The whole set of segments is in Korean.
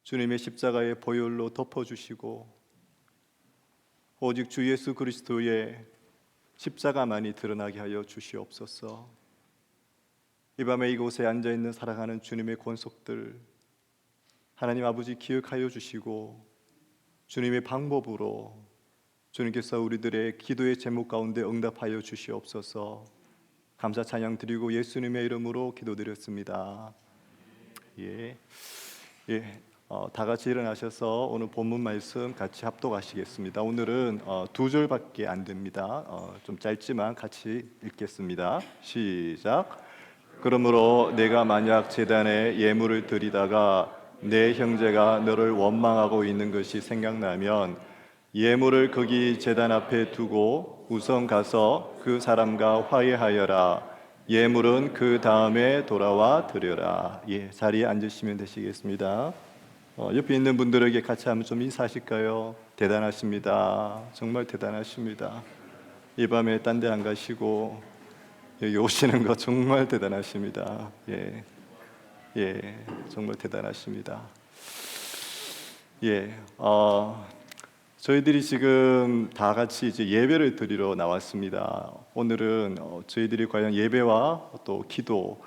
주님의 십자가의 보혈로 덮어주시고 오직 주 예수 그리스도의 십자가만이 드러나게 하여 주시옵소서. 이 밤에 이곳에 앉아있는 사랑하는 주님의 권속들 하나님 아버지 기억하여 주시고 주님의 방법으로 주님께서 우리들의 기도의 제목 가운데 응답하여 주시옵소서. 감사 찬양 드리고 예수님의 이름으로 기도드렸습니다. 다 같이 일어나셔서 오늘 본문 말씀 같이 합독하시겠습니다. 오늘은 두 절밖에 안 됩니다. 좀 짧지만 같이 읽겠습니다. 시작. 그러므로 내가 만약 제단에 예물을 드리다가 내 형제가 너를 원망하고 있는 것이 생각나면 예물을 거기 제단 앞에 두고 우선 가서 그 사람과 화해하여라. 예물은 그 다음에 돌아와 드려라. 자리에 앉으시면 되시겠습니다. 옆에 있는 분들에게 같이 한번 좀 인사하실까요? 대단하십니다. 정말 대단하십니다. 이 밤에 딴 데 안 가시고 여기 오시는 거 정말 대단하십니다. 정말 대단하십니다. 저희들이 지금 다 같이 이제 예배를 드리러 나왔습니다. 오늘은 저희들이 과연 예배와 또 기도,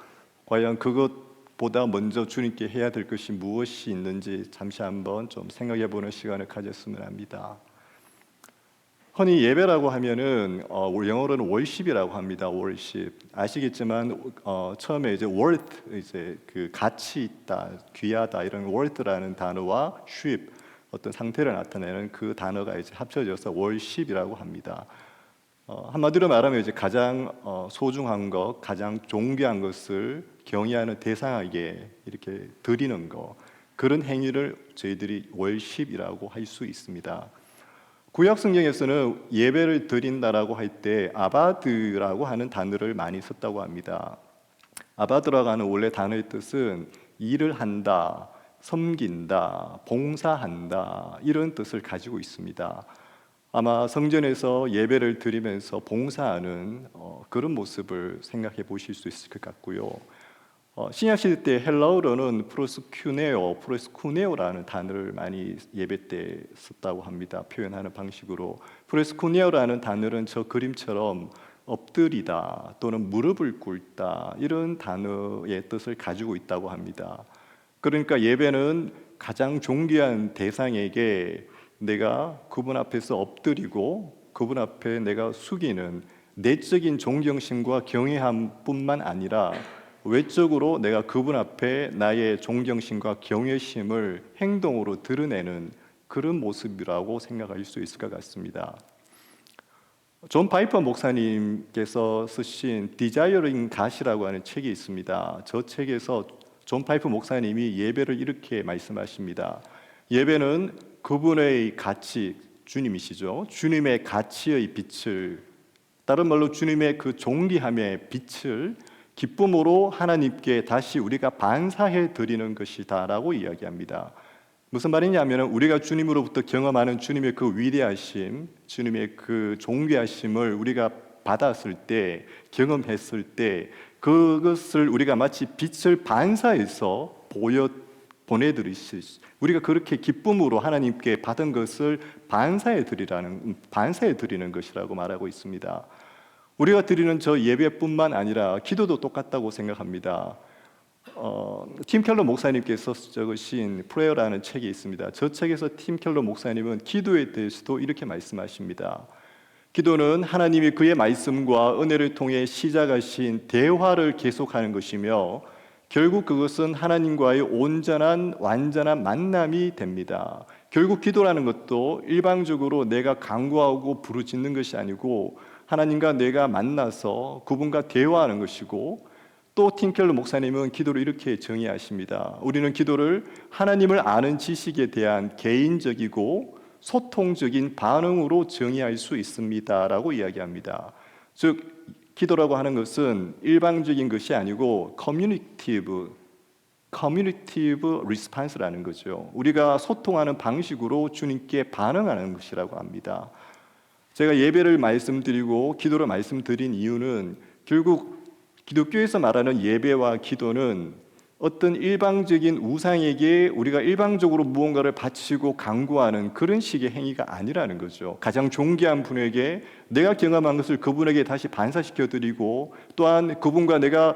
과연 그것보다 먼저 주님께 해야 될 것이 무엇이 있는지 잠시 한번 좀 생각해 보는 시간을 가졌으면 합니다. 흔히 예배라고 하면은 영어로는 worship이라고 합니다. worship. 아시겠지만 처음에 이제 worth, 이제 그 가치 있다, 귀하다 이런 worth라는 단어와 ship, 어떤 상태를 나타내는 그 단어가 이제 합쳐져서 worship이라고 합니다. 한마디로 말하면 이제 가장 소중한 것, 가장 존귀한 것을 경외하는 대상에게 이렇게 드리는 것, 그런 행위를 저희들이 worship이라고 할 수 있습니다. 구약 성경에서는 예배를 드린다라고 할 때 아바드라고 하는 단어를 많이 썼다고 합니다. 아바드라고 하는 원래 단어의 뜻은 일을 한다, 섬긴다, 봉사한다 이런 뜻을 가지고 있습니다. 아마 성전에서 예배를 드리면서 봉사하는 그런 모습을 생각해 보실 수 있을 것 같고요. 신약시대 때 헬라어로는 프로스쿠네오라는 단어를 많이 예배 때 썼다고 합니다. 표현하는 방식으로 프로스쿠네오라는 단어는 저 그림처럼 엎드리다 또는 무릎을 꿇다 이런 단어의 뜻을 가지고 있다고 합니다. 그러니까 예배는 가장 존귀한 대상에게 내가 그분 앞에서 엎드리고 그분 앞에 내가 숙이는 내적인 존경심과 경외함뿐만 아니라 외적으로 내가 그분 앞에 나의 존경심과 경외심을 행동으로 드러내는 그런 모습이라고 생각할 수 있을 것 같습니다. 존 파이퍼 목사님께서 쓰신 Desiring God이라고 하는 책이 있습니다. 저 책에서 존 파이퍼 목사님이 예배를 이렇게 말씀하십니다. 예배는 그분의 가치, 주님이시죠. 주님의 가치의 빛을, 다른 말로 주님의 그 존귀함의 빛을 기쁨으로 하나님께 다시 우리가 반사해 드리는 것이다라고 이야기합니다. 무슨 말이냐면 우리가 주님으로부터 경험하는 주님의 그 위대하심, 주님의 그 존귀하심을 우리가 받았을 때, 경험했을 때 그것을 우리가 마치 빛을 반사해서 보내드리시, 우리가 그렇게 기쁨으로 하나님께 받은 것을 반사해 드리는 것이라고 말하고 있습니다. 우리가 드리는 저 예배뿐만 아니라 기도도 똑같다고 생각합니다. 팀 켈러 목사님께서 적으신 프레어라는 책이 있습니다. 저 책에서 팀 켈러 목사님은 기도에 대해서도 이렇게 말씀하십니다. 기도는 하나님이 그의 말씀과 은혜를 통해 시작하신 대화를 계속하는 것이며 결국 그것은 하나님과의 온전한 완전한 만남이 됩니다. 결국 기도라는 것도 일방적으로 내가 간구하고 부르짖는 것이 아니고 하나님과 내가 만나서 그분과 대화하는 것이고, 또 팀켈러 목사님은 기도를 이렇게 정의하십니다. 우리는 기도를 하나님을 아는 지식에 대한 개인적이고 소통적인 반응으로 정의할 수 있습니다 라고 이야기합니다. 즉 기도라고 하는 것은 일방적인 것이 아니고 커뮤니티브 리스판스라는 거죠. 우리가 소통하는 방식으로 주님께 반응하는 것이라고 합니다. 제가 예배를 말씀드리고 기도를 말씀드린 이유는 결국 기독교에서 말하는 예배와 기도는 어떤 일방적인 우상에게 우리가 일방적으로 무언가를 바치고 강구하는 그런 식의 행위가 아니라는 거죠. 가장 존귀한 분에게 내가 경험한 것을 그분에게 다시 반사시켜드리고, 또한 그분과 내가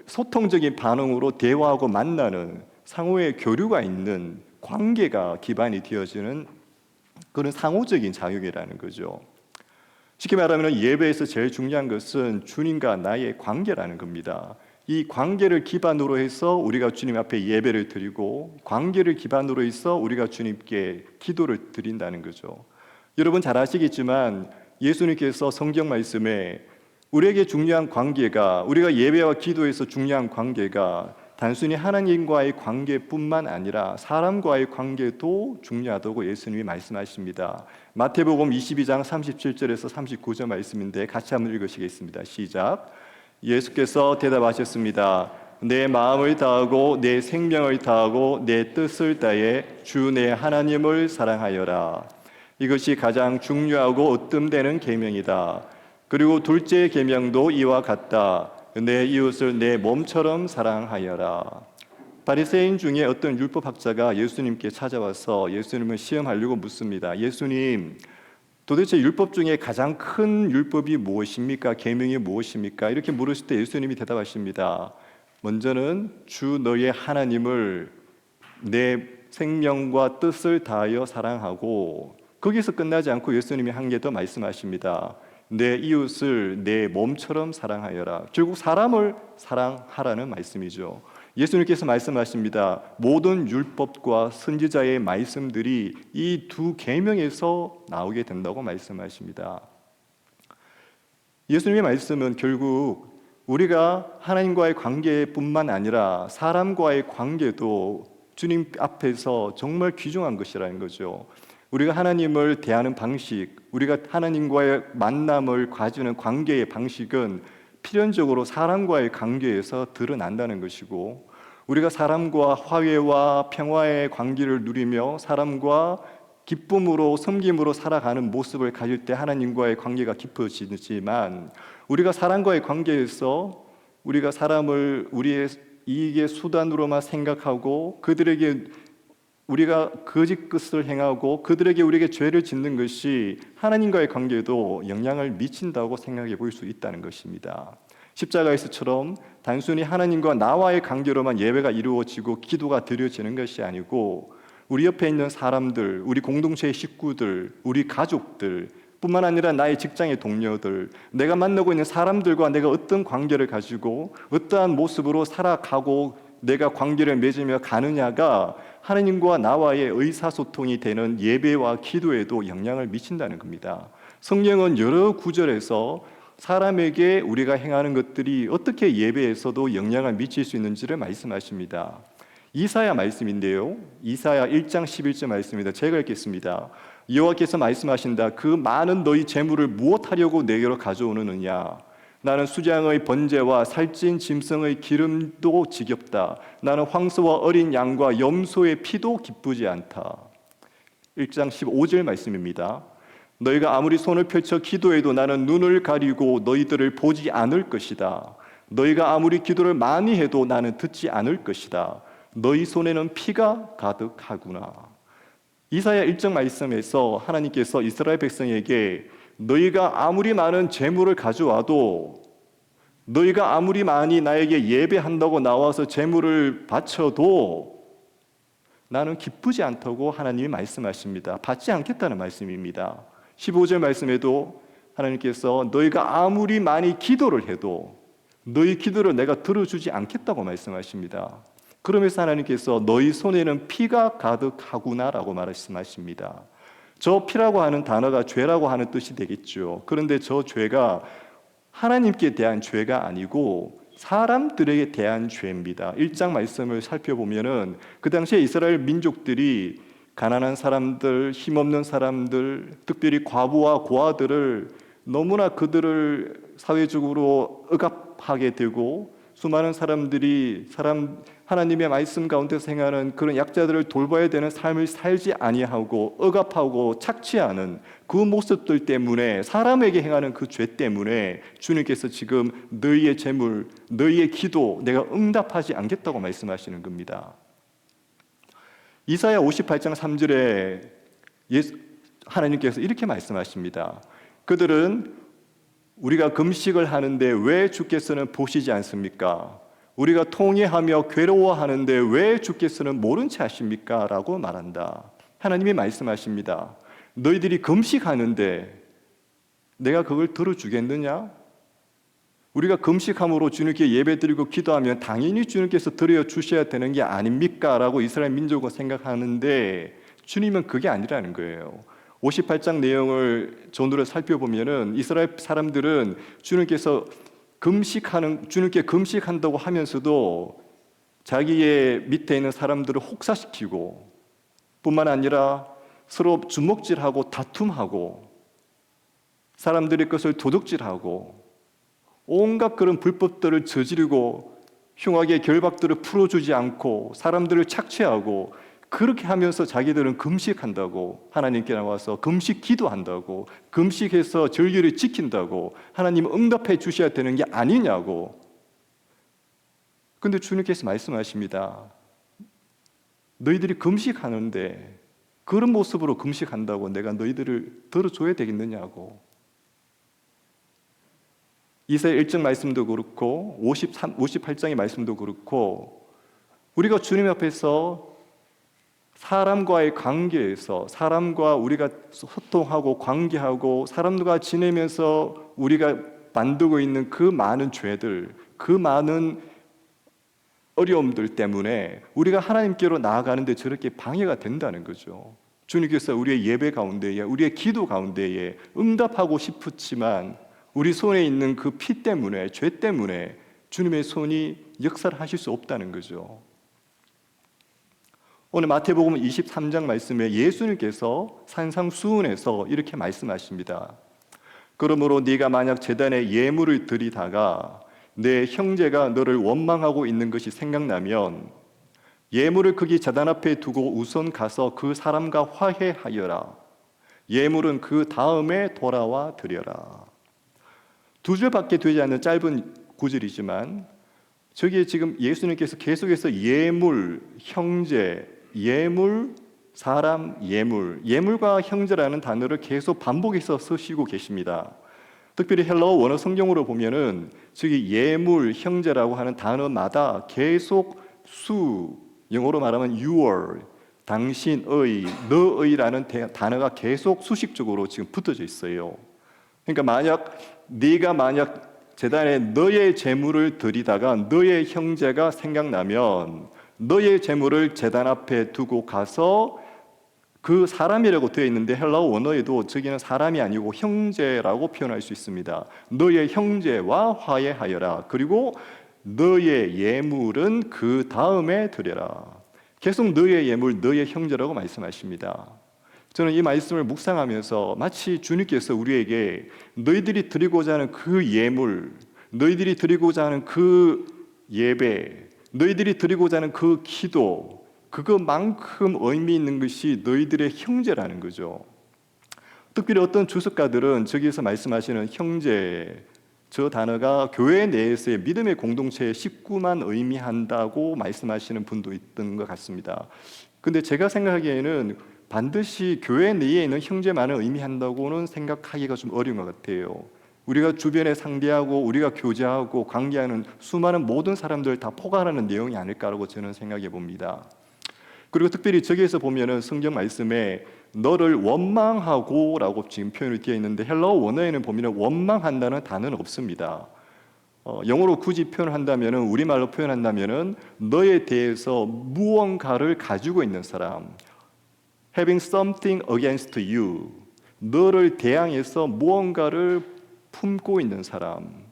소통적인 반응으로 대화하고 만나는 상호의 교류가 있는 관계가 기반이 되어지는 그런 상호적인 자격이라는 거죠. 쉽게 말하면 예배에서 제일 중요한 것은 주님과 나의 관계라는 겁니다. 이 관계를 기반으로 해서 우리가 주님 앞에 예배를 드리고, 관계를 기반으로 해서 우리가 주님께 기도를 드린다는 거죠. 여러분 잘 아시겠지만 예수님께서 성경 말씀에 우리에게 중요한 관계가, 우리가 예배와 기도에서 중요한 관계가 단순히 하나님과의 관계뿐만 아니라 사람과의 관계도 중요하다고 예수님이 말씀하십니다. 마태복음 22장 37절에서 39절 말씀인데 같이 한번 읽으시겠습니다. 시작. 예수께서 대답하셨습니다. 내 마음을 다하고 내 생명을 다하고 내 뜻을 다해 주 내 하나님을 사랑하여라. 이것이 가장 중요하고 으뜸되는 계명이다. 그리고 둘째 계명도 이와 같다. 내 이웃을 내 몸처럼 사랑하여라. 바리새인 중에 어떤 율법학자가 예수님께 찾아와서 예수님을 시험하려고 묻습니다. 예수님, 도대체 율법 중에 가장 큰 율법이 무엇입니까? 계명이 무엇입니까? 이렇게 물으실 때 예수님이 대답하십니다. 먼저는 주 너의 하나님을 내 생명과 뜻을 다하여 사랑하고, 거기서 끝나지 않고 예수님이 한 개 더 말씀하십니다. 내 이웃을 내 몸처럼 사랑하여라. 결국 사람을 사랑하라는 말씀이죠. 예수님께서 말씀하십니다. 모든 율법과 선지자의 말씀들이 이 두 계명에서 나오게 된다고 말씀하십니다. 예수님의 말씀은 결국 우리가 하나님과의 관계뿐만 아니라 사람과의 관계도 주님 앞에서 정말 귀중한 것이라는 거죠. 우리가 하나님을 대하는 방식, 우리가 하나님과의 만남을 가지는 관계의 방식은 필연적으로 사람과의 관계에서 드러난다는 것이고, 우리가 사람과 화해와 평화의 관계를 누리며 사람과 기쁨으로 섬김으로 살아가는 모습을 가질 때 하나님과의 관계가 깊어지지만, 우리가 사람과의 관계에서 우리가 사람을 우리의 이익의 수단으로만 생각하고 그들에게 우리가 거짓 것을 행하고 그들에게 우리에게 죄를 짓는 것이 하나님과의 관계에도 영향을 미친다고 생각해 볼 수 있다는 것입니다. 십자가에서처럼 단순히 하나님과 나와의 관계로만 예배가 이루어지고 기도가 드려지는 것이 아니고, 우리 옆에 있는 사람들, 우리 공동체의 식구들, 우리 가족들 뿐만 아니라 나의 직장의 동료들, 내가 만나고 있는 사람들과 내가 어떤 관계를 가지고 어떠한 모습으로 살아가고 내가 관계를 맺으며 가느냐가 하나님과 나와의 의사소통이 되는 예배와 기도에도 영향을 미친다는 겁니다. 성경은 여러 구절에서 사람에게 우리가 행하는 것들이 어떻게 예배에서도 영향을 미칠 수 있는지를 말씀하십니다. 이사야 말씀인데요, 이사야 1장 11절 말씀입니다. 제가 읽겠습니다. 여호와께서 말씀하신다. 그 많은 너희 재물을 무엇하려고 내게로 가져오느냐? 나는 수장의 번제와 살찐 짐승의 기름도 지겹다. 나는 황소와 어린 양과 염소의 피도 기쁘지 않다. 1장 15절 말씀입니다. 너희가 아무리 손을 펼쳐 기도해도 나는 눈을 가리고 너희들을 보지 않을 것이다. 너희가 아무리 기도를 많이 해도 나는 듣지 않을 것이다. 너희 손에는 피가 가득하구나. 이사야 1장 말씀에서 하나님께서 이스라엘 백성에게 너희가 아무리 많은 재물을 가져와도, 너희가 아무리 많이 나에게 예배한다고 나와서 재물을 바쳐도 나는 기쁘지 않다고 하나님이 말씀하십니다. 받지 않겠다는 말씀입니다. 15절 말씀에도 하나님께서 너희가 아무리 많이 기도를 해도 너희 기도를 내가 들어주지 않겠다고 말씀하십니다. 그러면서 하나님께서 너희 손에는 피가 가득하구나 라고 말씀하십니다. 저 피라고 하는 단어가 죄라고 하는 뜻이 되겠죠. 그런데 저 죄가 하나님께 대한 죄가 아니고 사람들에게 대한 죄입니다. 1장 말씀을 살펴보면은 그 당시에 이스라엘 민족들이 가난한 사람들, 힘없는 사람들, 특별히 과부와 고아들을 너무나 그들을 사회적으로 억압하게 되고, 수많은 사람들이 하나님의 말씀 가운데서 행하는 그런 약자들을 돌봐야 되는 삶을 살지 아니하고 억압하고 착취하는 그 모습들 때문에, 사람에게 행하는 그 죄 때문에 주님께서 지금 너희의 재물, 너희의 기도 내가 응답하지 않겠다고 말씀하시는 겁니다. 이사야 58장 3절에 하나님께서 이렇게 말씀하십니다. 그들은 우리가 금식을 하는데 왜 주께서는 보시지 않습니까? 우리가 통회하며 괴로워하는데 왜 주께서는 모른 채 하십니까? 라고 말한다. 하나님이 말씀하십니다. 너희들이 금식하는데 내가 그걸 들어주겠느냐? 우리가 금식함으로 주님께 예배드리고 기도하면 당연히 주님께서 들어주셔야 되는 게 아닙니까? 라고 이스라엘 민족은 생각하는데 주님은 그게 아니라는 거예요. 58장 내용을 전으로 살펴보면은 이스라엘 사람들은 주님께 금식한다고 하면서도 자기의 밑에 있는 사람들을 혹사시키고 뿐만 아니라 서로 주먹질하고 다툼하고 사람들의 것을 도둑질하고 온갖 그런 불법들을 저지르고 흉악의 결박들을 풀어주지 않고 사람들을 착취하고 그렇게 하면서 자기들은 금식한다고, 하나님께 나와서 금식 기도한다고, 금식해서 절기를 지킨다고 하나님 응답해 주셔야 되는 게 아니냐고. 근데 주님께서 말씀하십니다. 너희들이 금식하는데 그런 모습으로 금식한다고 내가 너희들을 들어줘야 되겠느냐고. 이사야 1장 말씀도 그렇고 58장의 말씀도 그렇고 우리가 주님 앞에서 사람과의 관계에서 사람과 우리가 소통하고 관계하고 사람과 지내면서 우리가 만들고 있는 그 많은 죄들, 그 많은 어려움들 때문에 우리가 하나님께로 나아가는데 저렇게 방해가 된다는 거죠. 주님께서 우리의 예배 가운데에, 우리의 기도 가운데에 응답하고 싶었지만 우리 손에 있는 그 피 때문에, 죄 때문에 주님의 손이 역사를 하실 수 없다는 거죠. 오늘 마태복음 23장 말씀에 예수님께서 산상수훈에서 이렇게 말씀하십니다. 그러므로 네가 만약 제단에 예물을 드리다가 내 형제가 너를 원망하고 있는 것이 생각나면 예물을 거기 제단 앞에 두고 우선 가서 그 사람과 화해하여라. 예물은 그 다음에 돌아와 드려라. 2절밖에 되지 않는 짧은 구절이지만 저기에 지금 예수님께서 계속해서 예물, 형제, 예물, 사람, 예물과 형제라는 단어를 계속 반복해서 쓰시고 계십니다. 특별히 헬라어 원어 성경으로 보면은 저기 예물, 형제라고 하는 단어마다 계속 영어로 말하면 your, 당신의, 너의라는 단어가 계속 수식적으로 지금 붙어져 있어요. 그러니까 네가 만약 제단에 너의 재물을 드리다가 너의 형제가 생각나면 너의 재물을 제단 앞에 두고 가서 그 사람이라고 되어 있는데 헬라어 원어에도 저기는 사람이 아니고 형제라고 표현할 수 있습니다. 너의 형제와 화해하여라. 그리고 너의 예물은 그 다음에 드려라. 계속 너의 예물, 너의 형제라고 말씀하십니다. 저는 이 말씀을 묵상하면서 마치 주님께서 우리에게 너희들이 드리고자 하는 그 예물, 너희들이 드리고자 하는 그 예배, 너희들이 드리고자 하는 그 기도, 그것만큼 의미 있는 것이 너희들의 형제라는 거죠. 특별히 어떤 주석가들은 저기에서 말씀하시는 형제, 저 단어가 교회 내에서의 믿음의 공동체의 식구만 의미한다고 말씀하시는 분도 있던 것 같습니다. 근데 제가 생각하기에는 반드시 교회 내에 있는 형제만을 의미한다고는 생각하기가 좀 어려운 것 같아요. 우리가 주변에 상대하고 우리가 교제하고 관계하는 수많은 모든 사람들 다 포괄하는 내용이 아닐까라고 저는 생각해 봅니다. 그리고 특별히 저기에서 보면은 성경 말씀에 너를 원망하고 라고 지금 표현이 되어 있는데 헬라어 원어에는 보면 원망한다는 단어는 없습니다. 영어로 굳이 표현한다면은, 우리말로 표현한다면은 너에 대해서 무언가를 가지고 있는 사람, having something against you, 너를 대항해서 무언가를 품고 있는 사람.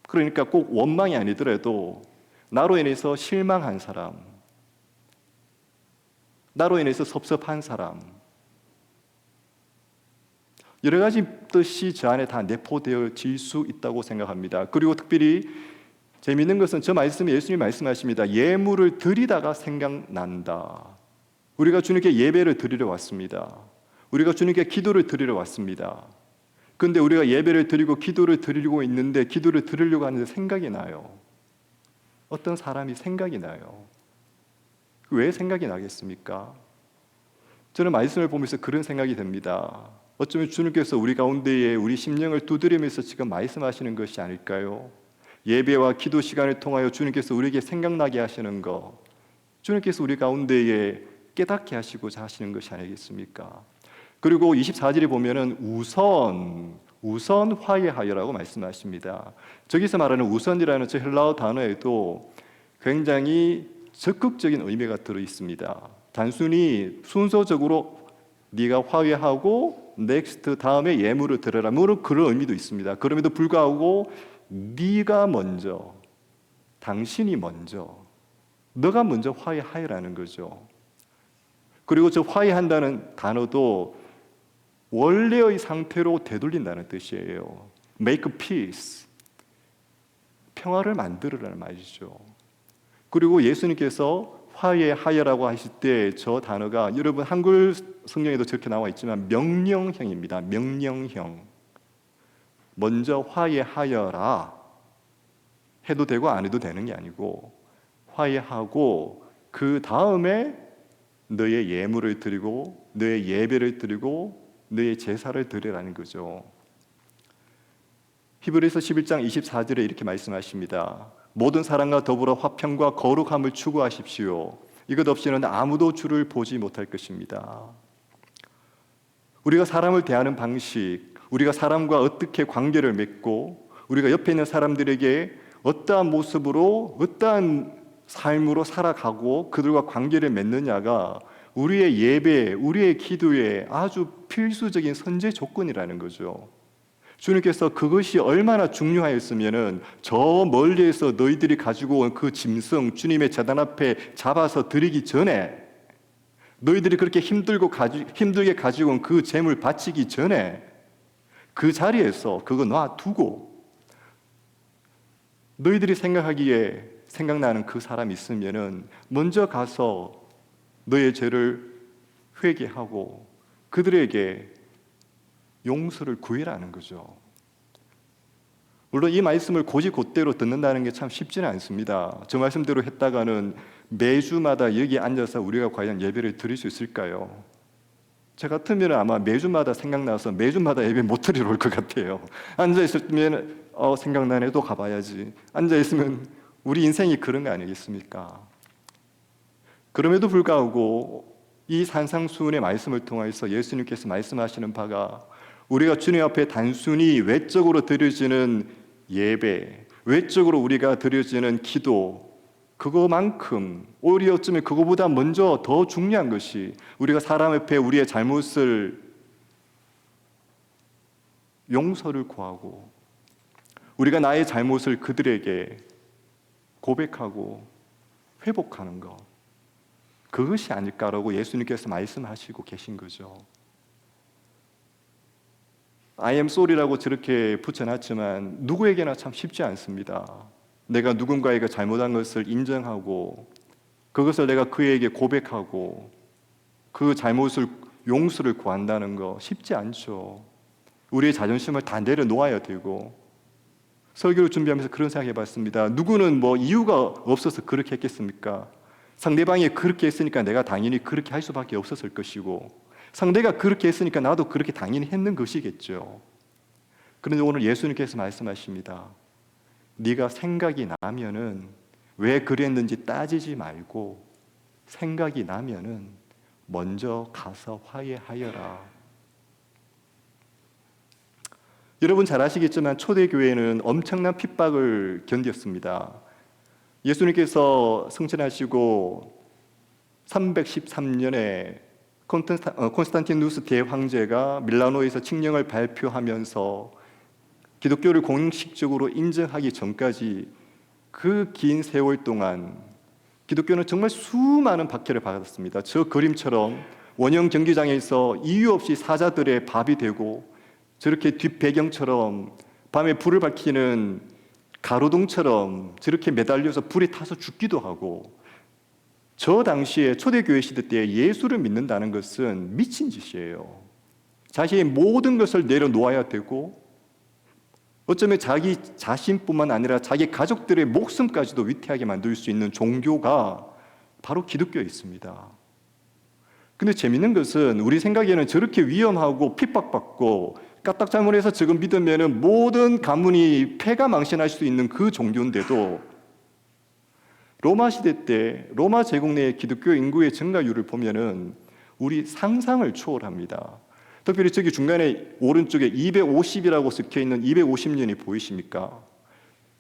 그러니까 꼭 원망이 아니더라도 나로 인해서 실망한 사람, 나로 인해서 섭섭한 사람, 여러 가지 뜻이 저 안에 다 내포되어질 수 있다고 생각합니다. 그리고 특별히 재미있는 것은 저 말씀에 예수님이 말씀하십니다. 예물을 드리다가 생각난다. 우리가 주님께 예배를 드리러 왔습니다. 우리가 주님께 기도를 드리러 왔습니다. 그런데 우리가 예배를 드리고 기도를 드리고 있는데 기도를 드리려고 하는데 생각이 나요. 어떤 사람이 생각이 나요. 왜 생각이 나겠습니까? 저는 말씀을 보면서 그런 생각이 듭니다. 어쩌면 주님께서 우리 가운데에 우리 심령을 두드리면서 지금 말씀하시는 것이 아닐까요? 예배와 기도 시간을 통하여 주님께서 우리에게 생각나게 하시는 것, 주님께서 우리 가운데에 깨닫게 하시고자 하시는 것이 아니겠습니까? 그리고 24절에 보면은 우선 화해하여라고 말씀하십니다. 저기서 말하는 우선이라는 저 헬라어 단어에도 굉장히 적극적인 의미가 들어 있습니다. 단순히 순서적으로 네가 화해하고 넥스트 다음에 예물을 드려라, 물론 그런 의미도 있습니다. 그럼에도 불구하고 네가 먼저, 당신이 먼저, 너가 먼저 화해하여라는 거죠. 그리고 저 화해한다는 단어도 원래의 상태로 되돌린다는 뜻이에요. Make peace, 평화를 만들으라는 말이죠. 그리고 예수님께서 화해하여라고 하실 때 저 단어가 여러분 한글 성경에도 저렇게 나와 있지만 명령형입니다. 명령형. 먼저 화해하여라 해도 되고 안 해도 되는 게 아니고 화해하고 그 다음에 너의 예물을 드리고 너의 예배를 드리고 너의 제사를 드리라는 거죠. 히브리서 11장 24절에 이렇게 말씀하십니다. 모든 사람과 더불어 화평과 거룩함을 추구하십시오. 이것 없이는 아무도 주를 보지 못할 것입니다. 우리가 사람을 대하는 방식, 우리가 사람과 어떻게 관계를 맺고 우리가 옆에 있는 사람들에게 어떠한 모습으로 어떠한 삶으로 살아가고 그들과 관계를 맺느냐가 우리의 예배, 우리의 기도에 아주 필수적인 선제 조건이라는 거죠. 주님께서 그것이 얼마나 중요하였으면은 저 멀리에서 너희들이 가지고 온 그 짐승 주님의 제단 앞에 잡아서 드리기 전에 너희들이 그렇게 힘들게 가지고 온 그 재물 바치기 전에 그 자리에서 그거 놔두고 너희들이 생각나는 그 사람이 있으면은 먼저 가서 너의 죄를 회개하고 그들에게 용서를 구해라는 거죠. 물론 이 말씀을 곧이곧대로 듣는다는 게 참 쉽지는 않습니다. 저 말씀대로 했다가는 매주마다 여기 앉아서 우리가 과연 예배를 드릴 수 있을까요? 저 같으면 아마 매주마다 생각나서 매주마다 예배 못 드리러 올 것 같아요. 앉아있으면 생각나네, 또 가봐야지. 앉아있으면 우리 인생이 그런 거 아니겠습니까? 그럼에도 불구하고 이 산상수훈의 말씀을 통해서 예수님께서 말씀하시는 바가 우리가 주님 앞에 단순히 외적으로 드려지는 예배, 외적으로 우리가 드려지는 기도, 그거만큼 오히려 어쩌면 그거보다 먼저 더 중요한 것이 우리가 사람 앞에 우리의 잘못을 용서를 구하고 우리가 나의 잘못을 그들에게 고백하고 회복하는 것, 그것이 아닐까라고 예수님께서 말씀하시고 계신 거죠. I am sorry라고 저렇게 붙여놨지만 누구에게나 참 쉽지 않습니다. 내가 누군가에게 잘못한 것을 인정하고 그것을 내가 그에게 고백하고 그 잘못을 용서를 구한다는 거 쉽지 않죠. 우리의 자존심을 다 내려놓아야 되고, 설교를 준비하면서 그런 생각 해봤습니다. 누구는 뭐 이유가 없어서 그렇게 했겠습니까? 상대방이 그렇게 했으니까 내가 당연히 그렇게 할 수밖에 없었을 것이고, 상대가 그렇게 했으니까 나도 그렇게 당연히 했는 것이겠죠. 그런데 오늘 예수님께서 말씀하십니다. 네가 생각이 나면은 왜 그랬는지 따지지 말고 생각이 나면은 먼저 가서 화해하여라. 여러분 잘 아시겠지만 초대교회는 엄청난 핍박을 견뎠습니다. 예수님께서 승천하시고 313년에 콘스탄티누스 대황제가 밀라노에서 칙령을 발표하면서 기독교를 공식적으로 인정하기 전까지 그 긴 세월 동안 기독교는 정말 수많은 박해를 받았습니다. 저 그림처럼 원형 경기장에서 이유 없이 사자들의 밥이 되고, 저렇게 뒷배경처럼 밤에 불을 밝히는 가로등처럼 저렇게 매달려서 불에 타서 죽기도 하고, 저 당시에 초대교회 시대 때 예수를 믿는다는 것은 미친 짓이에요. 자신의 모든 것을 내려놓아야 되고, 어쩌면 자기 자신뿐만 아니라 자기 가족들의 목숨까지도 위태하게 만들 수 있는 종교가 바로 기독교에 있습니다. 근데 재밌는 것은 우리 생각에는 저렇게 위험하고 핍박받고 까딱잘못해서 지금 믿으면 모든 가문이 폐가 망신할 수 있는 그 종교인데도 로마 시대 때 로마 제국 내의 기독교 인구의 증가율을 보면은 우리 상상을 초월합니다. 특별히 저기 중간에 오른쪽에 250이라고 적혀 있는 250년이 보이십니까?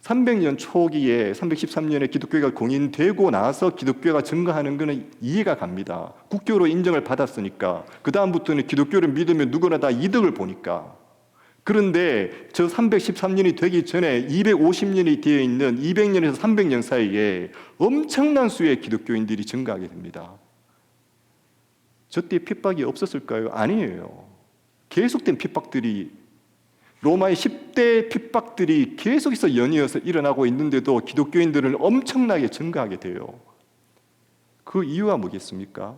300년 초기에 313년에 기독교가 공인되고 나서 기독교가 증가하는 것은 이해가 갑니다. 국교로 인정을 받았으니까. 그 다음부터는 기독교를 믿으면 누구나 다 이득을 보니까. 그런데 저 313년이 되기 전에 250년이 되어 있는 200년에서 300년 사이에 엄청난 수의 기독교인들이 증가하게 됩니다. 저 때 핍박이 없었을까요? 아니에요. 계속된 핍박들이, 로마의 10대 핍박들이 계속해서 연이어서 일어나고 있는데도 기독교인들은 엄청나게 증가하게 돼요. 그 이유가 뭐겠습니까?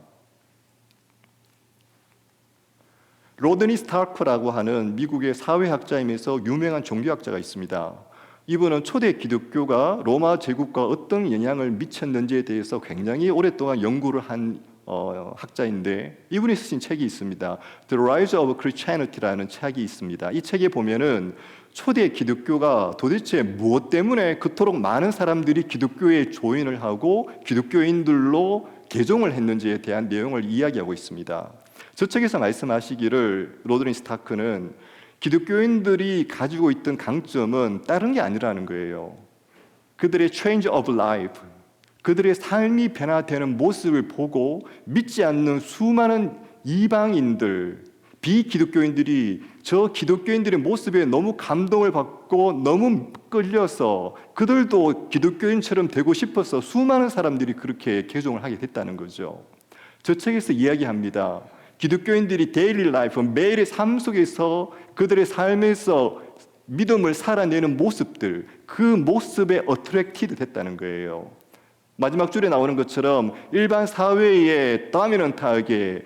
로드니 스타크라고 하는 미국의 사회학자이면서 유명한 종교학자가 있습니다. 이분은 초대 기독교가 로마 제국과 어떤 영향을 미쳤는지에 대해서 굉장히 오랫동안 연구를 한 학자인데, 이분이 쓰신 책이 있습니다. The Rise of Christianity라는 책이 있습니다. 이 책에 보면은 초대 기독교가 도대체 무엇 때문에 그토록 많은 사람들이 기독교에 조인을 하고 기독교인들로 개종을 했는지에 대한 내용을 이야기하고 있습니다. 저 책에서 말씀하시기를 로드니 스타크는 기독교인들이 가지고 있던 강점은 다른 게 아니라는 거예요. 그들의 change of life, 그들의 삶이 변화되는 모습을 보고 믿지 않는 수많은 이방인들, 비기독교인들이 저 기독교인들의 모습에 너무 감동을 받고 너무 끌려서 그들도 기독교인처럼 되고 싶어서 수많은 사람들이 그렇게 개종을 하게 됐다는 거죠. 저 책에서 이야기합니다. 기독교인들이 데일리 라이프, 매일의 삶 속에서 그들의 삶에서 믿음을 살아내는 모습들, 그 모습에 어트랙티드 됐다는 거예요. 마지막 줄에 나오는 것처럼 일반 사회에 다미넌트하게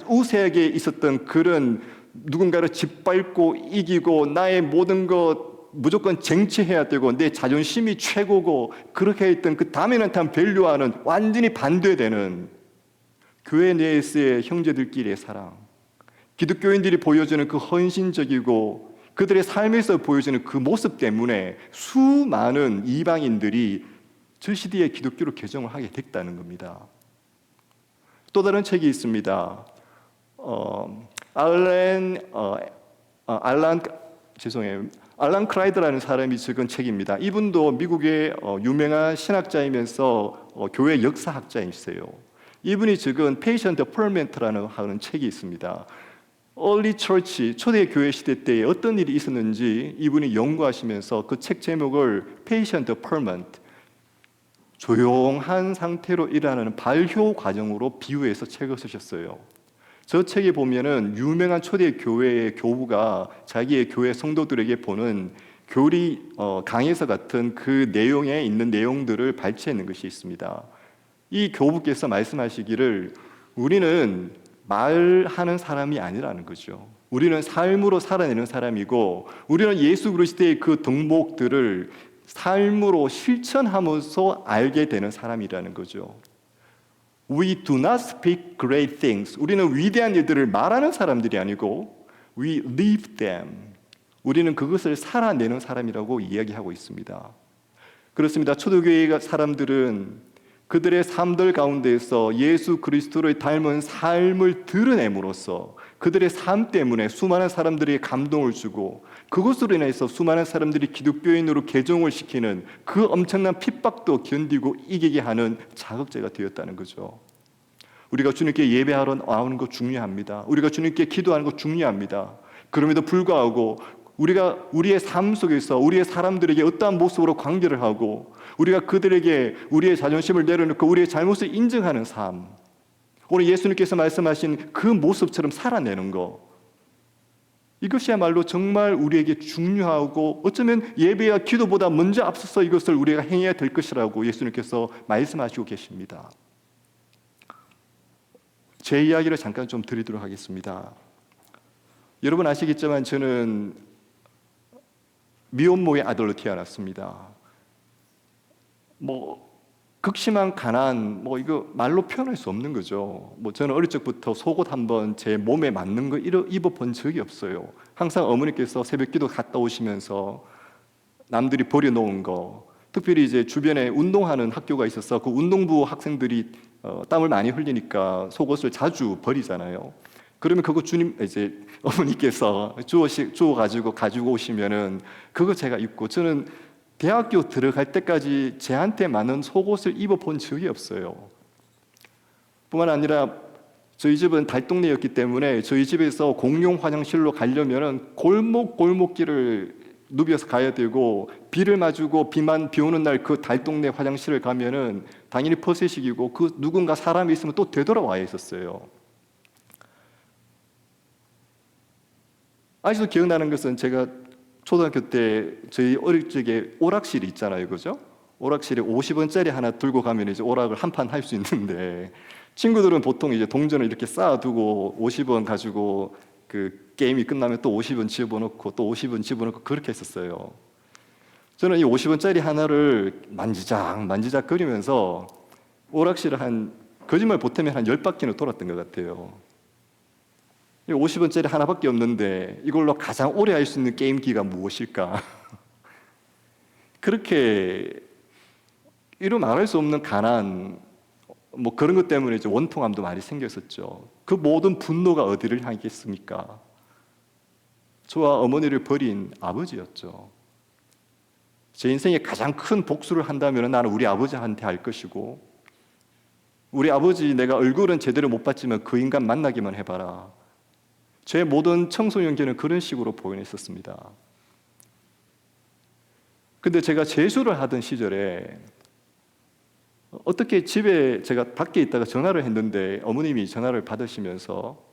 우세하게 있었던 그런 누군가를 짓밟고 이기고 나의 모든 것 무조건 쟁취해야 되고 내 자존심이 최고고 그렇게 했던 그 다미넌트한 밸류와는 완전히 반대되는 교회 내에서의 형제들끼리의 사랑, 기독교인들이 보여주는 그 헌신적이고 그들의 삶에서 보여주는 그 모습 때문에 수많은 이방인들이 저 시대에 기독교로 개종을 하게 됐다는 겁니다. 또 다른 책이 있습니다. 알란 크라이드라는 사람이 적은 책입니다. 이분도 미국의 유명한 신학자이면서 교회 역사학자이세요. 이분이 적은 Patient Ferment라는 하는 책이 있습니다. Early Church, 초대 교회 시대 때에 어떤 일이 있었는지 이분이 연구하시면서 그 책 제목을 Patient Ferment, 조용한 상태로 일어나는 발효 과정으로 비유해서 책을 쓰셨어요. 저 책에 보면은 유명한 초대 교회의 교부가 자기의 교회 성도들에게 보는 교리 강해서 같은 그 내용에 있는 내용들을 발췌하는 것이 있습니다. 이 교부께서 말씀하시기를 우리는 말하는 사람이 아니라는 거죠. 우리는 삶으로 살아내는 사람이고 우리는 예수 그리스도의 그 덕목들을 삶으로 실천하면서 알게 되는 사람이라는 거죠. We do not speak great things. 우리는 위대한 일들을 말하는 사람들이 아니고 We live them. 우리는 그것을 살아내는 사람이라고 이야기하고 있습니다. 그렇습니다. 초대교회 사람들은 그들의 삶들 가운데에서 예수 그리스도를 닮은 삶을 드러냄으로써 그들의 삶 때문에 수많은 사람들이 감동을 주고 그것으로 인해서 수많은 사람들이 기독교인으로 개종을 시키는 그 엄청난 핍박도 견디고 이기게 하는 자극제가 되었다는 거죠. 우리가 주님께 예배하러 나오는 거 중요합니다. 우리가 주님께 기도하는 거 중요합니다. 그럼에도 불구하고 우리가 우리의 삶 속에서 우리의 사람들에게 어떠한 모습으로 관계를 하고 우리가 그들에게 우리의 자존심을 내려놓고 우리의 잘못을 인정하는 삶, 오늘 예수님께서 말씀하신 그 모습처럼 살아내는 거, 이것이야말로 정말 우리에게 중요하고 어쩌면 예배와 기도보다 먼저 앞서서 이것을 우리가 행해야 될 것이라고 예수님께서 말씀하시고 계십니다. 제 이야기를 잠깐 좀 드리도록 하겠습니다. 여러분 아시겠지만 저는 미혼모의 아들로 태어났습니다. 극심한 가난, 이거 말로 표현할 수 없는 거죠. 저는 어릴 적부터 속옷 한번 제 몸에 맞는 거 입어본 적이 없어요. 항상 어머니께서 새벽기도 갔다 오시면서 남들이 버려놓은 거, 특별히 이제 주변에 운동하는 학교가 있어서 그 운동부 학생들이 땀을 많이 흘리니까 속옷을 자주 버리잖아요. 그러면 그거 이제 어머니께서 주워 가지고 오시면은 그거 제가 입고, 저는 대학교 들어갈 때까지 제한테 맞는 속옷을 입어본 적이 없어요. 뿐만 아니라 저희 집은 달동네였기 때문에 저희 집에서 공용 화장실로 가려면 골목길을 누벼서 가야 되고, 비를 맞고 비 오는 날 그 달동네 화장실을 가면은 당연히 퍼세식이고 그 누군가 사람이 있으면 또 되돌아와야 했었어요. 아직도 기억나는 것은 제가 초등학교 때 저희 어릴 적에 오락실이 있잖아요, 그죠? 오락실에 50원짜리 하나 들고 가면 이제 오락을 한 판 할 수 있는데, 친구들은 보통 이제 동전을 이렇게 쌓아두고 50원 가지고 그 게임이 끝나면 또 50원 집어넣고 또 50원 집어넣고 그렇게 했었어요. 저는 이 50원짜리 하나를 만지작 거리면서 오락실을 거짓말 보태면 한 10바퀴는 돌았던 것 같아요. 50원짜리 하나밖에 없는데 이걸로 가장 오래 할 수 있는 게임기가 무엇일까? 그렇게 이루 말할 수 없는 가난, 그런 것 때문에 이제 원통함도 많이 생겼었죠. 그 모든 분노가 어디를 향했겠습니까? 저와 어머니를 버린 아버지였죠. 제 인생에 가장 큰 복수를 한다면 나는 우리 아버지한테 할 것이고, 우리 아버지 내가 얼굴은 제대로 못 봤지만 그 인간 만나기만 해봐라. 제 모든 청소년기는 그런 식으로 보냈었습니다. 근데 제가 재수를 하던 시절에 어떻게 집에 제가 밖에 있다가 전화를 했는데 어머님이 전화를 받으시면서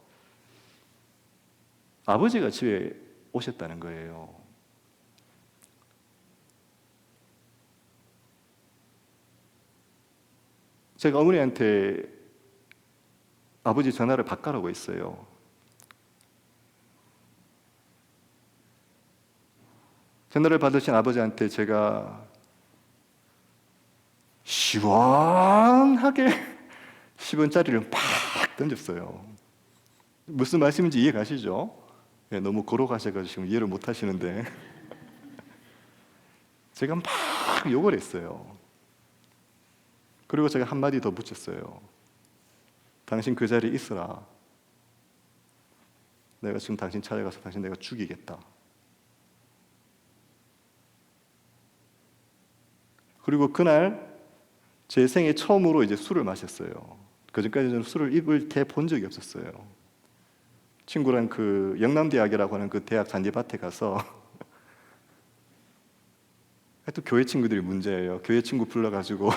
아버지가 집에 오셨다는 거예요. 제가 어머니한테 아버지 전화를 바꾸라고 했어요. 전화를 받으신 아버지한테 제가 시원하게 10원짜리를 팍 던졌어요. 무슨 말씀인지 이해 가시죠? 네, 너무 걸어가셔가지고 지금 이해를 못 하시는데 제가 막 욕을 했어요. 그리고 제가 한마디 더 붙였어요. 당신 그 자리에 있어라. 내가 지금 당신 찾아가서 당신 내가 죽이겠다. 그리고 그날 제 생애 처음으로 이제 술을 마셨어요. 그전까지 저는 술을 입을 대 본 적이 없었어요. 친구랑 그 영남대학이라고 하는 그 대학 잔디밭에 가서 또 교회 친구들이 문제예요. 교회 친구 불러가지고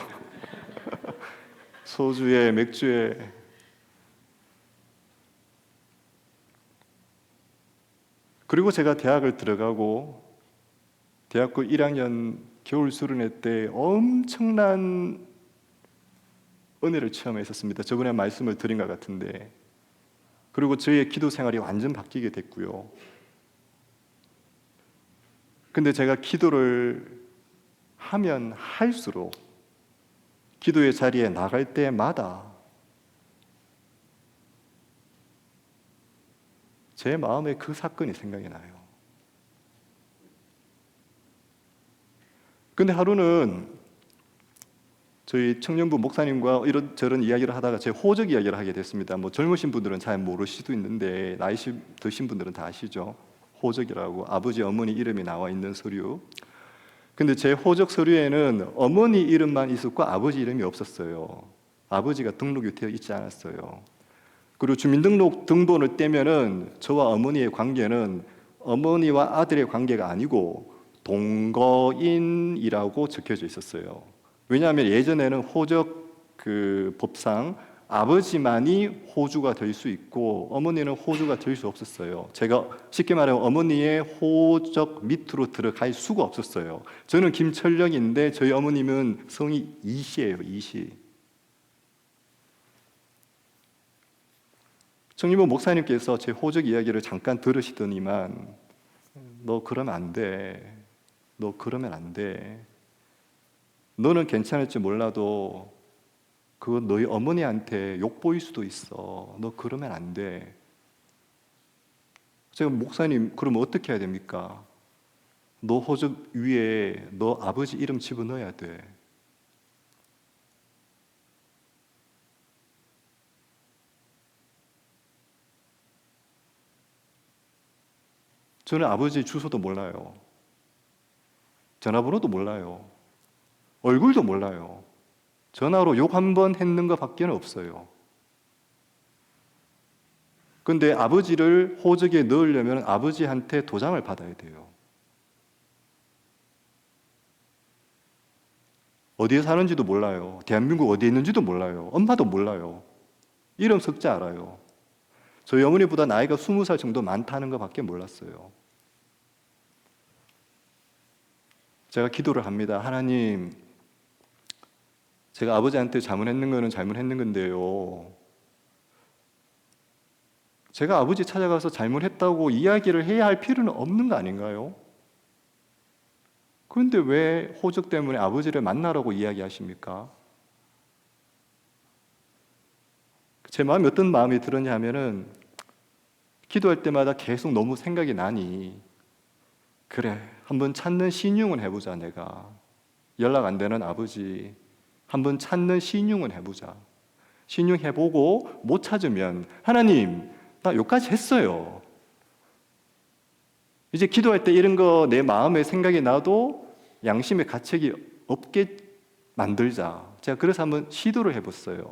소주에 맥주에 그리고 제가 대학을 들어가고 대학교 1학년 겨울 수련회 때 엄청난 은혜를 체험했었습니다. 저번에 말씀을 드린 것 같은데, 그리고 저희의 기도 생활이 완전 바뀌게 됐고요. 근데 제가 기도를 하면 할수록 기도의 자리에 나갈 때마다 제 마음에 그 사건이 생각이 나요. 근데 하루는 저희 청년부 목사님과 이런저런 이야기를 하다가 제 호적 이야기를 하게 됐습니다. 젊으신 분들은 잘 모르실 수도 있는데 나이 드신 분들은 다 아시죠? 호적이라고 아버지 어머니 이름이 나와 있는 서류. 근데 제 호적 서류에는 어머니 이름만 있었고 아버지 이름이 없었어요. 아버지가 등록이 되어 있지 않았어요. 그리고 주민등록 등본을 떼면은 저와 어머니의 관계는 어머니와 아들의 관계가 아니고 동거인이라고 적혀져 있었어요. 왜냐하면 예전에는 호적 그 법상 아버지만이 호주가 될 수 있고 어머니는 호주가 될 수 없었어요. 제가 쉽게 말하면 어머니의 호적 밑으로 들어갈 수가 없었어요. 저는 김철령인데 저희 어머님은 성이 이시예요. 이시. 정유모 목사님께서 제 호적 이야기를 잠깐 들으시더니만 너 그러면 안 돼. 너 그러면 안 돼. 너는 괜찮을지 몰라도 그건 너희 어머니한테 욕보일 수도 있어. 너 그러면 안 돼. 제가 목사님 그러면 어떻게 해야 됩니까? 너 호적 위에 너 아버지 이름 집어넣어야 돼. 저는 아버지 주소도 몰라요. 전화번호도 몰라요. 얼굴도 몰라요. 전화로 욕 한 번 했는 것밖에 없어요. 근데 아버지를 호적에 넣으려면 아버지한테 도장을 받아야 돼요. 어디에 사는지도 몰라요. 대한민국 어디에 있는지도 몰라요. 엄마도 몰라요. 이름 석자 알아요. 저희 어머니보다 나이가 20살 정도 많다는 것밖에 몰랐어요. 제가 기도를 합니다. 하나님, 제가 아버지한테 잘못했는 거는 잘못했는 건데요. 제가 아버지 찾아가서 잘못했다고 이야기를 해야 할 필요는 없는 거 아닌가요? 그런데 왜 호적 때문에 아버지를 만나라고 이야기하십니까? 제 마음이 어떤 마음이 들었냐 하면은 기도할 때마다 계속 너무 생각이 나니 그래, 한번 찾는 신용은 해보자. 내가 연락 안 되는 아버지 한번 찾는 신용은 해보자. 신용해보고 못 찾으면 하나님, 나 여기까지 했어요. 이제 기도할 때 이런 거 내 마음에 생각이 나도 양심의 가책이 없게 만들자. 제가 그래서 한번 시도를 해봤어요.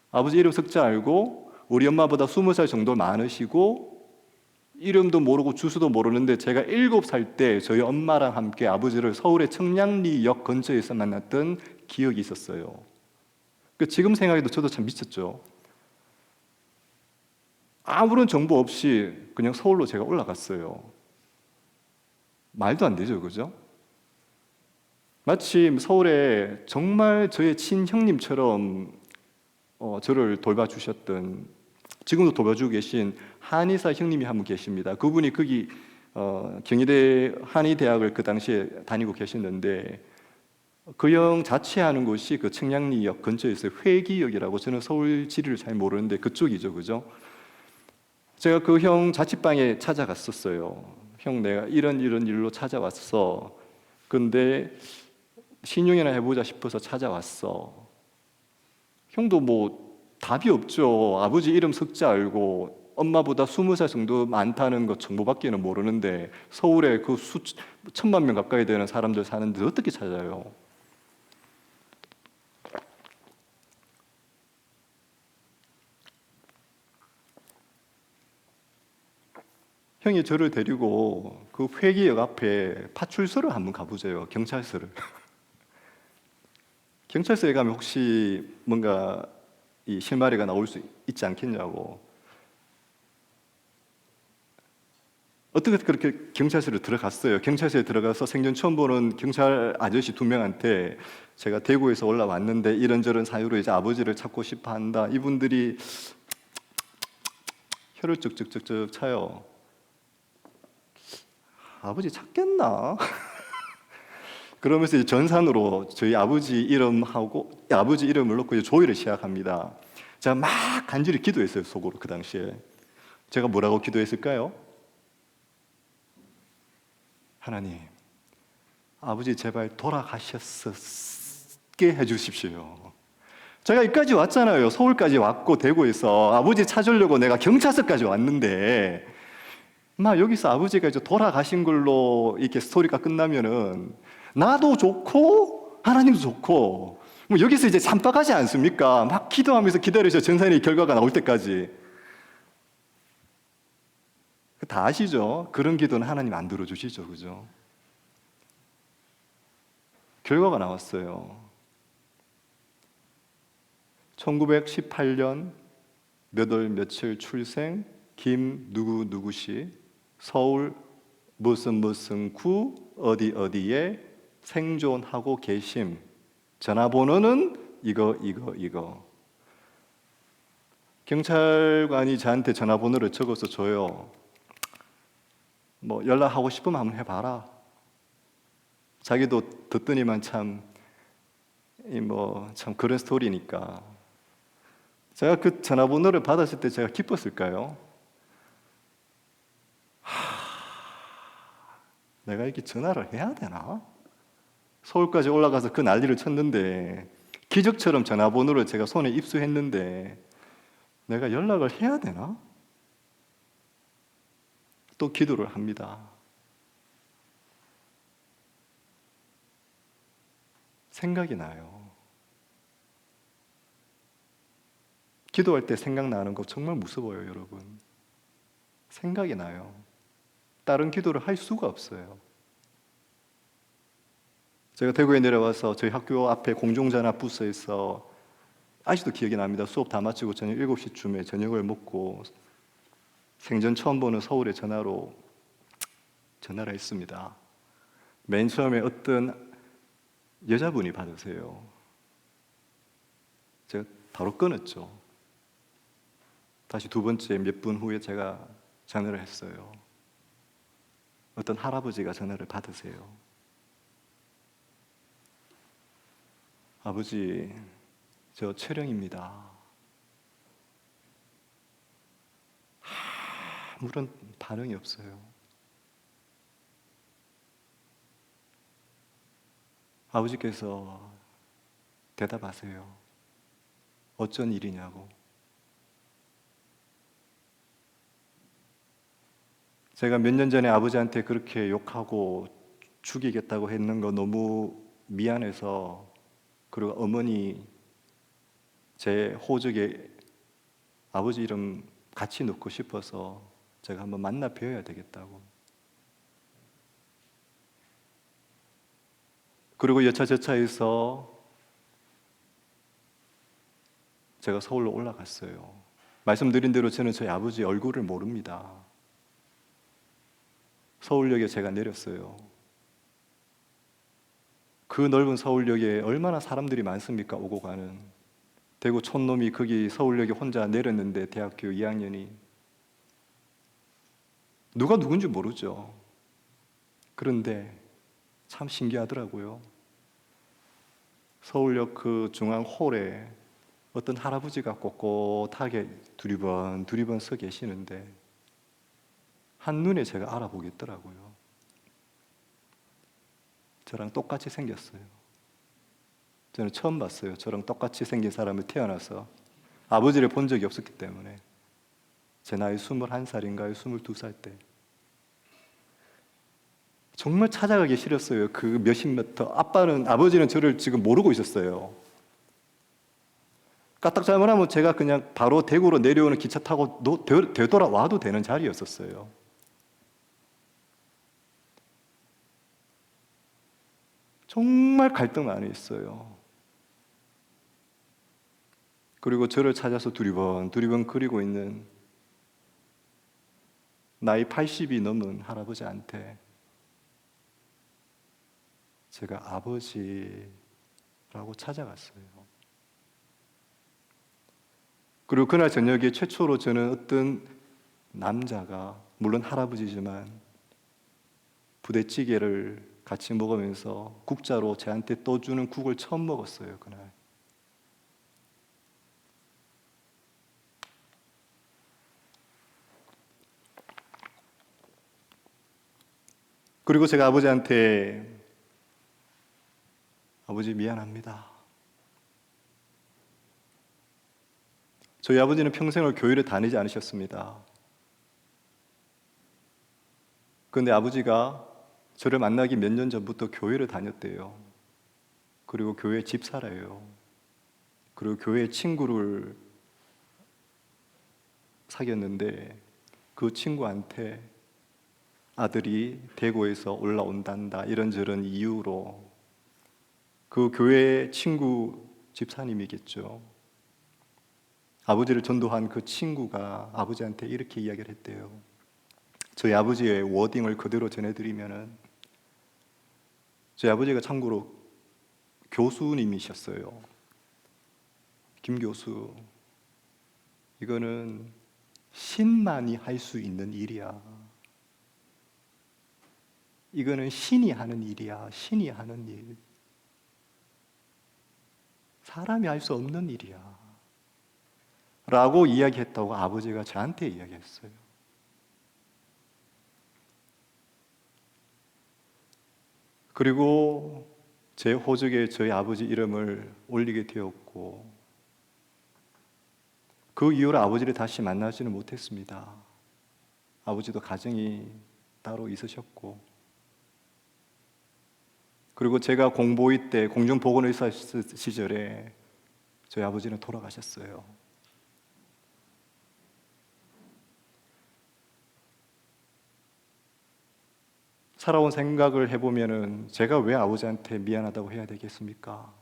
아버지 이름 석자 알고 우리 엄마보다 20살 정도 많으시고 이름도 모르고 주소도 모르는데 제가 7살 때 저희 엄마랑 함께 아버지를 서울의 청량리역 근처에서 만났던 기억이 있었어요. 지금 생각해도 저도 참 미쳤죠. 아무런 정보 없이 그냥 서울로 제가 올라갔어요. 말도 안 되죠, 그죠? 마치 서울에 정말 저의 친형님처럼 저를 돌봐주셨던, 지금도 돌봐주고 계신 한의사 형님이 한 분 계십니다. 그분이 거기 경희대 한의대학을 그 당시에 다니고 계셨는데 그 형 자취하는 곳이 그 청량리역 근처에 있어요. 회기역이라고. 저는 서울 지리를 잘 모르는데 그쪽이죠, 그죠? 제가 그 형 자취방에 찾아갔었어요. 형, 내가 이런 일로 찾아왔어. 근데 신용이나 해보자 싶어서 찾아왔어. 형도 뭐 답이 없죠. 아버지 이름 석자 알고 엄마보다 20살 정도 많다는 것 정보밖에는 모르는데 서울에 그 천만 명 가까이 되는 사람들 사는데 어떻게 찾아요? 형이 저를 데리고 그 회기역 앞에 파출소를 한번 가보세요. 경찰서를. 경찰서에 가면 혹시 뭔가 이 실마리가 나올 수 있지 않겠냐고. 어떻게 그렇게 경찰서를 들어갔어요. 경찰서에 들어가서 생전 처음 보는 경찰 아저씨 2명한테 제가 대구에서 올라왔는데 이런저런 사유로 이제 아버지를 찾고 싶어 한다. 이분들이 혀를 쭉쭉쭉쭉 차요. 아버지 찾겠나? 그러면서 이제 전산으로 저희 아버지 이름하고 아버지 이름을 넣고 이제 조회를 시작합니다. 제가 막 간절히 기도했어요, 속으로. 그 당시에 제가 뭐라고 기도했을까요? 하나님, 아버지 제발 돌아가셨게 해주십시오. 제가 여기까지 왔잖아요. 서울까지 왔고 대구에서 아버지 찾으려고 내가 경찰서까지 왔는데 막 여기서 아버지가 이제 돌아가신 걸로 이렇게 스토리가 끝나면은 나도 좋고 하나님도 좋고 뭐 여기서 이제 잠박하지 않습니까? 막 기도하면서 기다리죠. 전산의 결과가 나올 때까지. 다 아시죠? 그런 기도는 하나님 안 들어주시죠, 그죠? 결과가 나왔어요. 1918년 몇 월 며칠 출생 김 누구 누구씨 서울 무슨 무슨 구 어디 어디에 생존하고 계심. 전화번호는 이거. 경찰관이 저한테 전화번호를 적어서 줘요. 뭐 연락하고 싶으면 한번 해봐라. 자기도 듣더니만 참 그런 스토리니까. 제가 그 전화번호를 받았을 때 제가 기뻤을까요? 내가 이렇게 전화를 해야 되나? 서울까지 올라가서 그 난리를 쳤는데 기적처럼 전화번호를 제가 손에 입수했는데 내가 연락을 해야 되나? 또 기도를 합니다. 생각이 나요. 기도할 때 생각나는 거 정말 무서워요, 여러분. 생각이 나요. 다른 기도를 할 수가 없어요. 제가 대구에 내려와서 저희 학교 앞에 공중전화 부스에서 아직도 기억이 납니다. 수업 다 마치고 저녁 7시쯤에 저녁을 먹고 생전 처음 보는 서울에 전화를 했습니다. 맨 처음에 어떤 여자분이 받으세요. 제가 바로 끊었죠. 다시 두 번째 몇 분 후에 제가 전화를 했어요. 어떤 할아버지가 전화를 받으세요. 아버지, 저 최령입니다. 아무런 반응이 없어요. 아버지께서 대답하세요. 어쩐 일이냐고. 제가 몇 년 전에 아버지한테 그렇게 욕하고 죽이겠다고 했는 거 너무 미안해서, 그리고 어머니 제 호적에 아버지 이름 같이 넣고 싶어서 제가 한번 만나 뵈어야 되겠다고. 그리고 여차저차해서 제가 서울로 올라갔어요. 말씀드린 대로 저는 저희 아버지 얼굴을 모릅니다. 서울역에 제가 내렸어요. 그 넓은 서울역에 얼마나 사람들이 많습니까? 오고 가는. 대구 촌놈이 거기 서울역에 혼자 내렸는데 대학교 2학년이. 누가 누군지 모르죠. 그런데 참 신기하더라고요. 서울역 그 중앙 홀에 어떤 할아버지가 꼿꼿하게 두리번 서 계시는데 한눈에 제가 알아보겠더라고요. 저랑 똑같이 생겼어요. 저는 처음 봤어요. 저랑 똑같이 생긴 사람을 태어나서 아버지를 본 적이 없었기 때문에. 제 나이 21살인가요? 22살 때. 정말 찾아가기 싫었어요. 그 몇십 미터. 아버지는 저를 지금 모르고 있었어요. 까딱 잘못하면 제가 그냥 바로 대구로 내려오는 기차 타고 되돌아와도 되는 자리였었어요. 정말 갈등 안에 있어요. 그리고 저를 찾아서 두리번 그리고 있는 나이 80이 넘은 할아버지한테 제가 아버지라고 찾아갔어요. 그리고 그날 저녁에 최초로 저는 어떤 남자가, 물론 할아버지지만 부대찌개를 같이 먹으면서 국자로 저한테 떠주는 국을 처음 먹었어요, 그날. 그리고 제가 아버지한테 아버지 미안합니다. 저희 아버지는 평생을 교회를 다니지 않으셨습니다. 그런데 아버지가 저를 만나기 몇 년 전부터 교회를 다녔대요. 그리고 교회 집사래요. 그리고 교회 친구를 사귀었는데 그 친구한테 아들이 대구에서 올라온단다 이런저런 이유로, 그 교회 친구 집사님이겠죠. 아버지를 전도한 그 친구가 아버지한테 이렇게 이야기를 했대요. 저희 아버지의 워딩을 그대로 전해드리면은, 저희 아버지가 참고로 교수님이셨어요. 김 교수. 이거는 신만이 할 수 있는 일이야. 이거는 신이 하는 일이야. 신이 하는 일. 사람이 할 수 없는 일이야. 라고 이야기했다고 아버지가 저한테 이야기했어요. 그리고 제 호적에 저희 아버지 이름을 올리게 되었고, 그 이후로 아버지를 다시 만나지는 못했습니다. 아버지도 가정이 따로 있으셨고, 그리고 제가 공보위 때 공중보건의사 시절에 저희 아버지는 돌아가셨어요. 살아온 생각을 해보면은 제가 왜 아버지한테 미안하다고 해야 되겠습니까?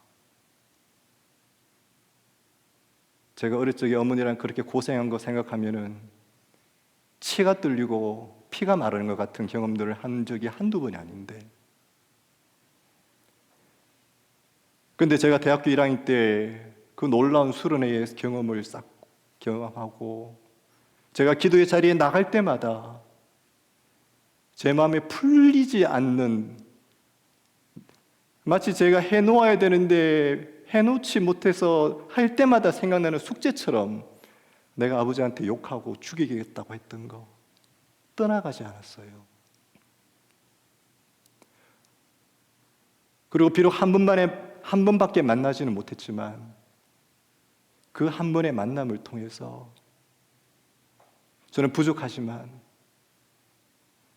제가 어릴 적에 어머니랑 그렇게 고생한 거 생각하면은 치가 떨리고 피가 마르는 것 같은 경험들을 한 적이 한두 번이 아닌데, 근데 제가 대학교 1학년 때 그 놀라운 수련회의 경험을 싹 경험하고, 제가 기도의 자리에 나갈 때마다 제 마음에 풀리지 않는, 마치 제가 해놓아야 되는데 해놓지 못해서 할 때마다 생각나는 숙제처럼 내가 아버지한테 욕하고 죽이겠다고 했던 거 떠나가지 않았어요. 그리고 비록 한 번밖에 만나지는 못했지만 그 한 번의 만남을 통해서 저는 부족하지만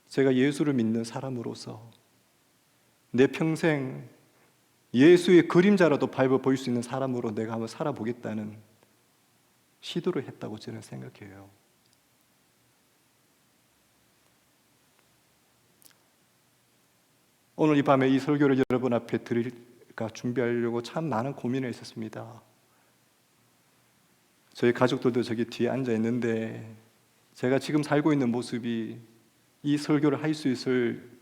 제가 예수를 믿는 사람으로서 내 평생 예수의 그림자라도 밟아 보일 수 있는 사람으로 내가 한번 살아보겠다는 시도를 했다고 저는 생각해요. 오늘 이 밤에 이 설교를 여러분 앞에 드릴까 준비하려고 참 많은 고민을 했었습니다. 저희 가족들도 저기 뒤에 앉아 있는데 제가 지금 살고 있는 모습이 이 설교를 할 수 있을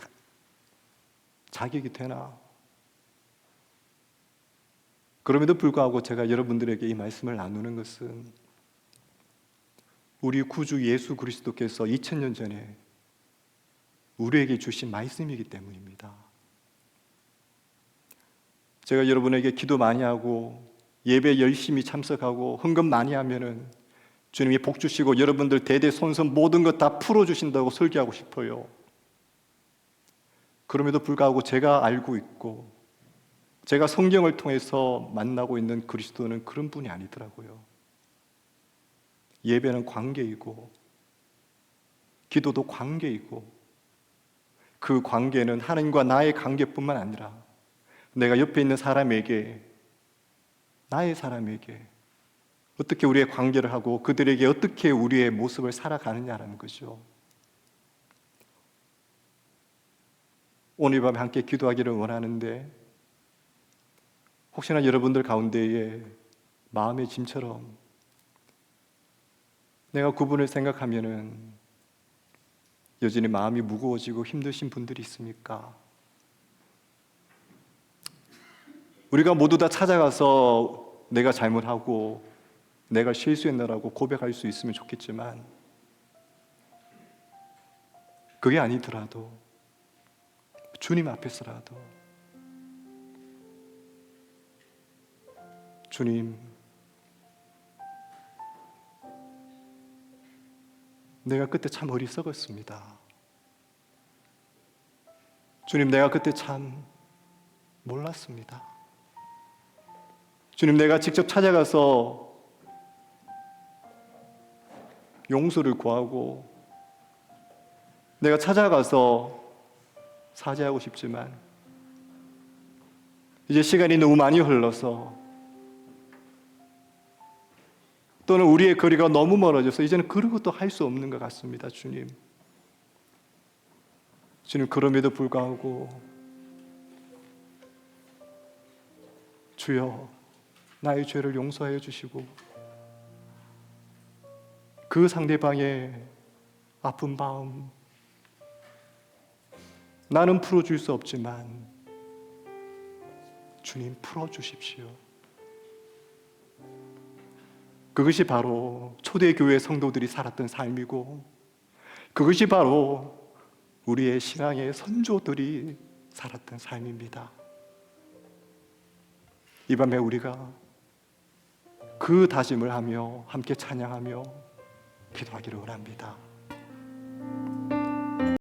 자격이 되나? 그럼에도 불구하고 제가 여러분들에게 이 말씀을 나누는 것은 우리 구주 예수 그리스도께서 2000년 전에 우리에게 주신 말씀이기 때문입니다. 제가 여러분에게 기도 많이 하고 예배 열심히 참석하고 헌금 많이 하면은 주님이 복 주시고 여러분들 대대손손 모든 것 다 풀어주신다고 설교하고 싶어요. 그럼에도 불구하고 제가 알고 있고 제가 성경을 통해서 만나고 있는 그리스도는 그런 분이 아니더라고요. 예배는 관계이고 기도도 관계이고, 그 관계는 하나님과 나의 관계뿐만 아니라 내가 옆에 있는 사람에게, 나의 사람에게 어떻게 우리의 관계를 하고 그들에게 어떻게 우리의 모습을 살아가느냐라는 거죠. 오늘 밤에 함께 기도하기를 원하는데, 혹시나 여러분들 가운데에 마음의 짐처럼 내가 그분을 생각하면은 여전히 마음이 무거워지고 힘드신 분들이 있습니까? 우리가 모두 다 찾아가서 내가 잘못하고 내가 실수했나라고 고백할 수 있으면 좋겠지만, 그게 아니더라도 주님 앞에서라도 주님, 내가 그때 참 어리석었습니다. 주님, 내가 그때 참 몰랐습니다. 주님, 내가 직접 찾아가서 용서를 구하고 내가 찾아가서 사죄하고 싶지만 이제 시간이 너무 많이 흘러서, 또는 우리의 거리가 너무 멀어져서 이제는 그런 것도 할 수 없는 것 같습니다. 주님, 그럼에도 불구하고 주여, 나의 죄를 용서하여 주시고 그 상대방의 아픈 마음 나는 풀어줄 수 없지만 주님 풀어주십시오. 그것이 바로 초대교회 성도들이 살았던 삶이고, 그것이 바로 우리의 신앙의 선조들이 살았던 삶입니다. 이 밤에 우리가 그 다짐을 하며 함께 찬양하며 기도하기를 원합니다.